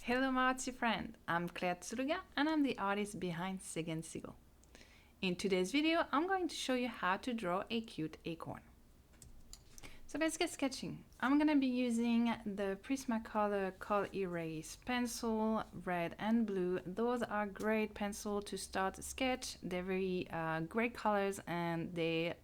Hello my artsy friend, I'm Claire Tsuruga and I'm the artist behind Seagull. In today's video, I'm going to show you how to draw a cute acorn. So let's get sketching. I'm going to be using the Prismacolor Col-Erase pencil, red and blue. Those are great pencils to start a sketch. They're very great colors and they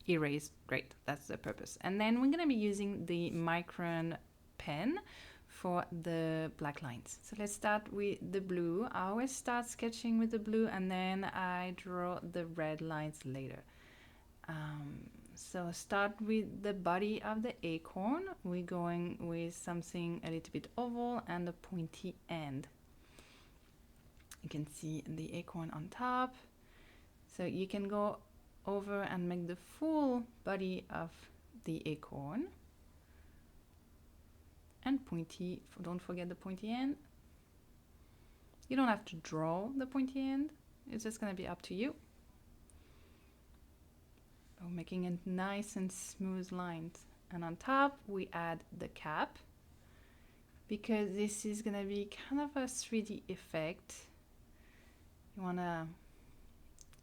erase great. That's the purpose. And then we're going to be using the Micron pen for the black lines. So let's start with the blue. I always start sketching with the blue and then I draw the red lines later. So start with the body of the acorn. We're going with something a little bit oval and a pointy end. You can see the acorn on top. So you can go over and make the full body of the acorn. And pointy, don't forget the pointy end. You don't have to draw the pointy end, it's just going to be up to you. So making it nice and smooth lines. And on top we add the cap, because this is going to be kind of a 3D effect.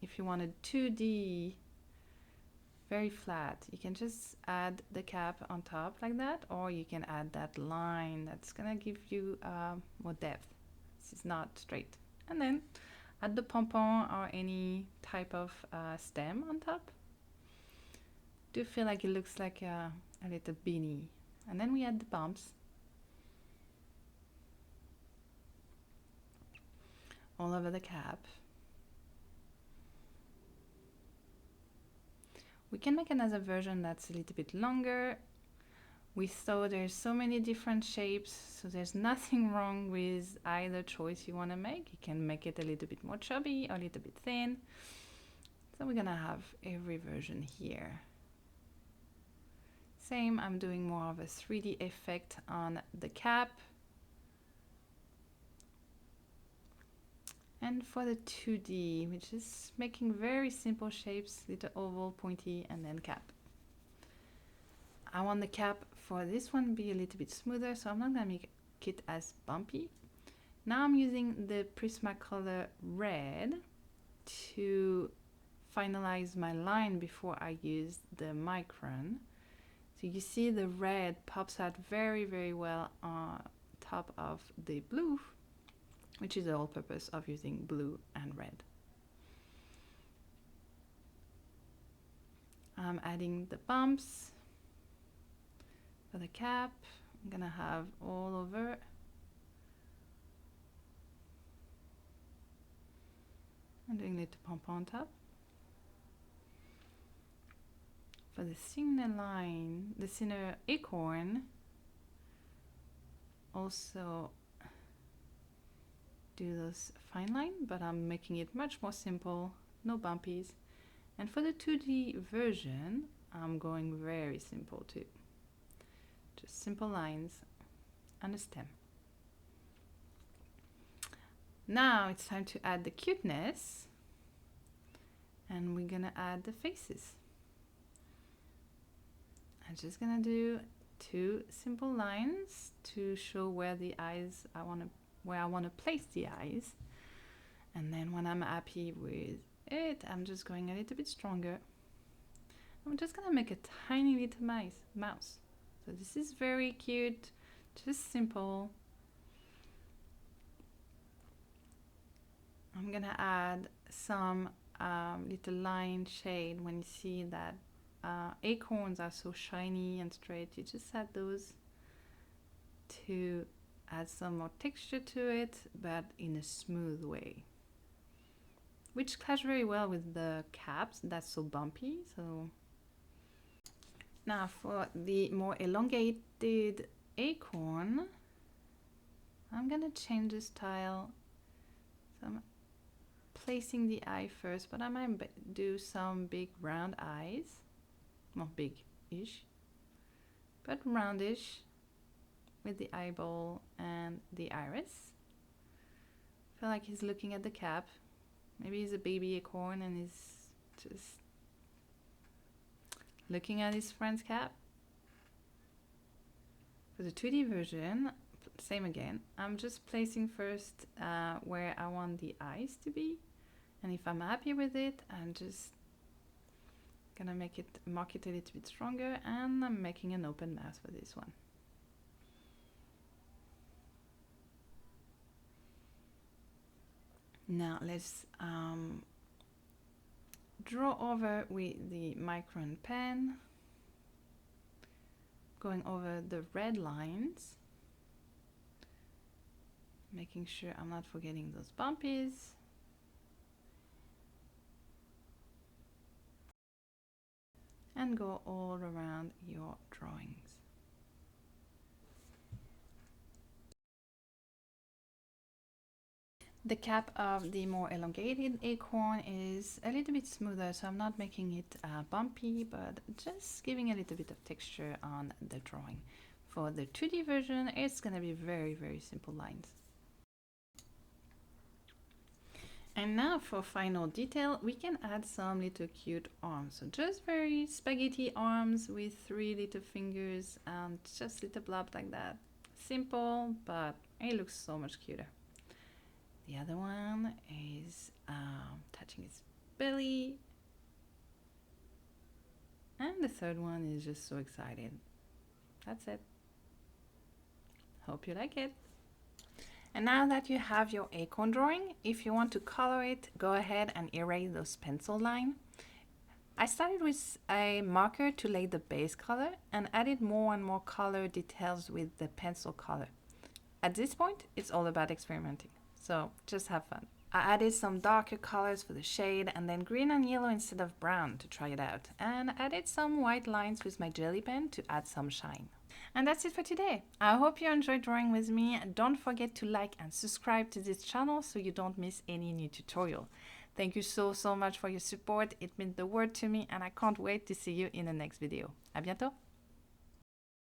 If you want a 2D very flat, you can just add the cap on top like that, or you can add that line that's gonna give you more depth. This is not straight. And then add the pompon or any type of stem on top. Do feel like it looks like a little beanie. And then we add the bumps all over the cap. We can make another version that's a little bit longer. We saw there's so many different shapes, so there's nothing wrong with either choice you want to make. You can make it a little bit more chubby or a little bit thin. So we're gonna have every version here. Same, I'm doing more of a 3D effect on the cap. And for the 2D, which is making very simple shapes, little oval, pointy, and then cap. I want the cap for this one be a little bit smoother, so I'm not going to make it as bumpy. Now I'm using the Prismacolor red to finalize my line before I use the Micron. So you see the red pops out very, very well on top of the blue, which is the whole purpose of using blue and red. I'm adding the bumps for the cap. I'm gonna have all over. I'm doing a little pompon on top. For the thinner line, the thinner acorn, also do those fine line, but I'm making it much more simple, no bumpies. And for the 2D version, I'm going very simple too. Just simple lines and a stem. Now it's time to add the cuteness, and we're gonna add the faces. I'm just gonna do 2 simple lines to show where the eyes where I want to place the eyes, and then when I'm happy with it, I'm just going a little bit stronger. I'm just gonna make a tiny little mouse. So this is very cute, just simple. I'm gonna add some little line shade. When you see that acorns are so shiny and straight, you just add those to add some more texture to it, but in a smooth way, which clash very well with the caps that's so bumpy. So now for the more elongated acorn, I'm gonna change the style. So I'm placing the eye first, but I might do some big round eyes, not big-ish, but roundish, with the eyeball and the iris. I feel like he's looking at the cap. Maybe he's a baby acorn and he's just looking at his friend's cap. For the 2D version, same again. I'm just placing first where I want the eyes to be. And if I'm happy with it, I'm just gonna mark it a little bit stronger, and I'm making an open mouth for this one. Now let's draw over with the Micron pen, going over the red lines, making sure I'm not forgetting those bumpies. And go all around your drawings. The cap of the more elongated acorn is a little bit smoother, so I'm not making it bumpy, but just giving a little bit of texture on the drawing. For the 2D version, it's going to be very, very simple lines. And now for final detail, we can add some little cute arms. So just very spaghetti arms with 3 little fingers and just little blob like that. Simple, but it looks so much cuter. The other one is touching its belly. And the third one is just so excited. That's it. Hope you like it. And now that you have your acorn drawing, if you want to color it, go ahead and erase those pencil lines. I started with a marker to lay the base color and added more and more color details with the pencil color. At this point, it's all about experimenting. So just have fun. I added some darker colors for the shade and then green and yellow instead of brown to try it out. And added some white lines with my jelly pen to add some shine. And that's it for today. I hope you enjoyed drawing with me. Don't forget to like and subscribe to this channel so you don't miss any new tutorial. Thank you so much for your support. It means the world to me and I can't wait to see you in the next video. À bientôt!